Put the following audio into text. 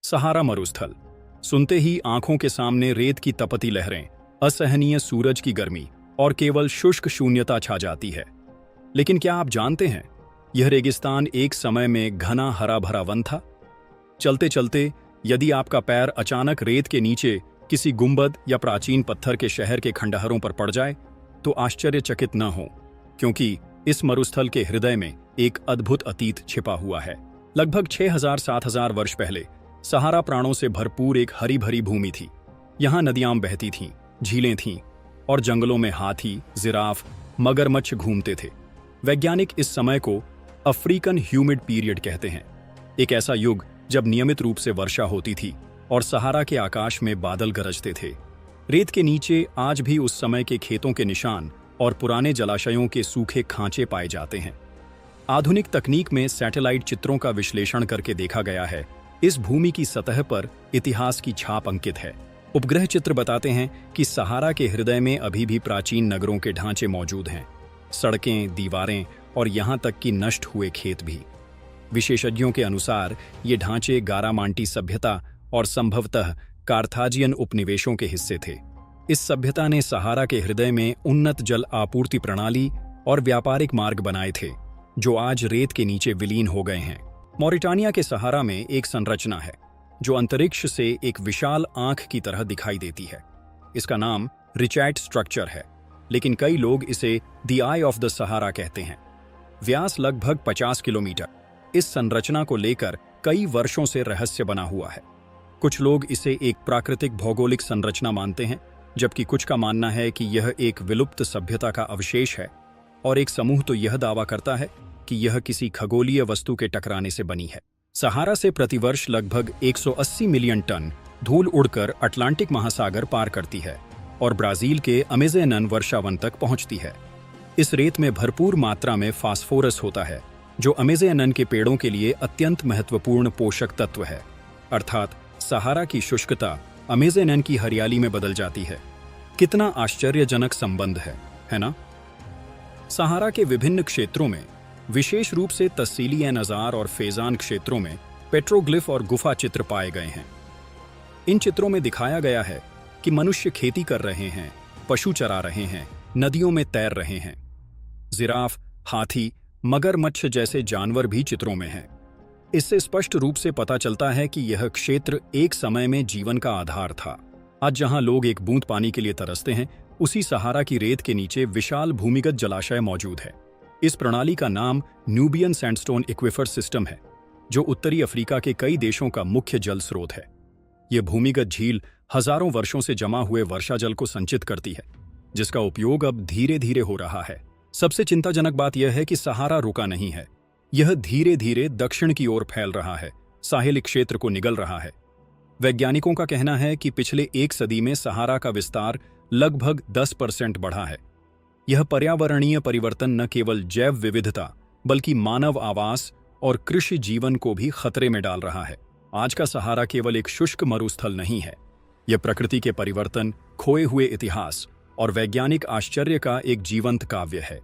सहारा मरुस्थल। सुनते ही आंखों के सामने रेत की तपती लहरें, असहनीय सूरज की गर्मी और केवल शुष्क शून्यता छा जाती है। लेकिन क्या आप जानते हैं, यह रेगिस्तान एक समय में घना हरा भरा वन था। चलते चलते यदि आपका पैर अचानक रेत के नीचे किसी गुंबद या प्राचीन पत्थर के शहर के खंडहरों पर पड़ जाए तो आश्चर्यचकित न हो, क्योंकि इस मरुस्थल के हृदय में एक अद्भुत अतीत छिपा हुआ है। लगभग 6000-7000 वर्ष पहले सहारा प्राणों से भरपूर एक हरी भरी भूमि थी। यहाँ नदियां बहती थीं, झीलें थीं और जंगलों में हाथी, जिराफ, मगरमच्छ घूमते थे। वैज्ञानिक इस समय को अफ्रीकन ह्यूमिड पीरियड कहते हैं, एक ऐसा युग जब नियमित रूप से वर्षा होती थी और सहारा के आकाश में बादल गरजते थे। रेत के नीचे आज भी उस समय के खेतों के निशान और पुराने जलाशयों के सूखे खांचे पाए जाते हैं। आधुनिक तकनीक में सैटेलाइट चित्रों का विश्लेषण करके देखा गया है, इस भूमि की सतह पर इतिहास की छाप अंकित है। उपग्रह चित्र बताते हैं कि सहारा के हृदय में अभी भी प्राचीन नगरों के ढांचे मौजूद हैं, सड़कें, दीवारें और यहाँ तक कि नष्ट हुए खेत भी। विशेषज्ञों के अनुसार ये ढांचे गारामांटी सभ्यता और संभवतः कार्थाजियन उपनिवेशों के हिस्से थे। इस सभ्यता ने सहारा के हृदय में उन्नत जल आपूर्ति प्रणाली और व्यापारिक मार्ग बनाए थे, जो आज रेत के नीचे विलीन हो गए हैं। मॉरिटानिया के सहारा में एक संरचना है जो अंतरिक्ष से एक विशाल आंख की तरह दिखाई देती है। इसका नाम रिचैट स्ट्रक्चर है, लेकिन कई लोग इसे the I of the Sahara कहते हैं। व्यास लगभग 50 किलोमीटर। इस संरचना को लेकर कई वर्षों से रहस्य बना हुआ है। कुछ लोग इसे एक प्राकृतिक भौगोलिक संरचना मानते हैं, जबकि कुछ का मानना है कि यह एक विलुप्त सभ्यता का अवशेष है, और एक समूह तो यह दावा करता है कि यह किसी खगोलीय वस्तु के टकराने से बनी है। सहारा से प्रतिवर्ष लगभग 180 मिलियन टन धूल उड़कर अटलांटिक महासागर पार करती है और ब्राजील के अमेज़न वर्षावन तक पहुंचती है। इस रेत में भरपूर मात्रा में फास्फोरस होता है, जो अमेज़न के पेड़ों के लिए अत्यंत महत्वपूर्ण पोषक तत्व है। अर्थात सहारा की शुष्कता अमेज़न की हरियाली में बदल जाती है। कितना आश्चर्यजनक संबंध है ना? सहारा के विभिन्न क्षेत्रों में, विशेष रूप से तस्सीली नज़ार और फेजान क्षेत्रों में पेट्रोग्लिफ और गुफा चित्र पाए गए हैं। इन चित्रों में दिखाया गया है कि मनुष्य खेती कर रहे हैं, पशु चरा रहे हैं, नदियों में तैर रहे हैं। जिराफ, हाथी, मगरमच्छ जैसे जानवर भी चित्रों में हैं। इससे स्पष्ट रूप से पता चलता है कि यह क्षेत्र एक समय में जीवन का आधार था। आज जहां लोग एक बूंद पानी के लिए तरसते हैं, उसी सहारा की रेत के नीचे विशाल भूमिगत जलाशय मौजूद है। इस प्रणाली का नाम न्यूबियन सैंडस्टोन एक्विफर सिस्टम है, जो उत्तरी अफ्रीका के कई देशों का मुख्य जल स्रोत है। यह भूमिगत झील हजारों वर्षों से जमा हुए वर्षा जल को संचित करती है, जिसका उपयोग अब धीरे धीरे हो रहा है। सबसे चिंताजनक बात यह है कि सहारा रुका नहीं है। यह धीरे धीरे दक्षिण की ओर फैल रहा है, साहिल क्षेत्र को निगल रहा है। वैज्ञानिकों का कहना है कि पिछले एक सदी में सहारा का विस्तार लगभग 10% बढ़ा है। यह पर्यावरणीय परिवर्तन न केवल जैव विविधता, बल्कि मानव आवास और कृषि जीवन को भी खतरे में डाल रहा है। आज का सहारा केवल एक शुष्क मरुस्थल नहीं है, यह प्रकृति के परिवर्तन, खोए हुए इतिहास और वैज्ञानिक आश्चर्य का एक जीवंत काव्य है।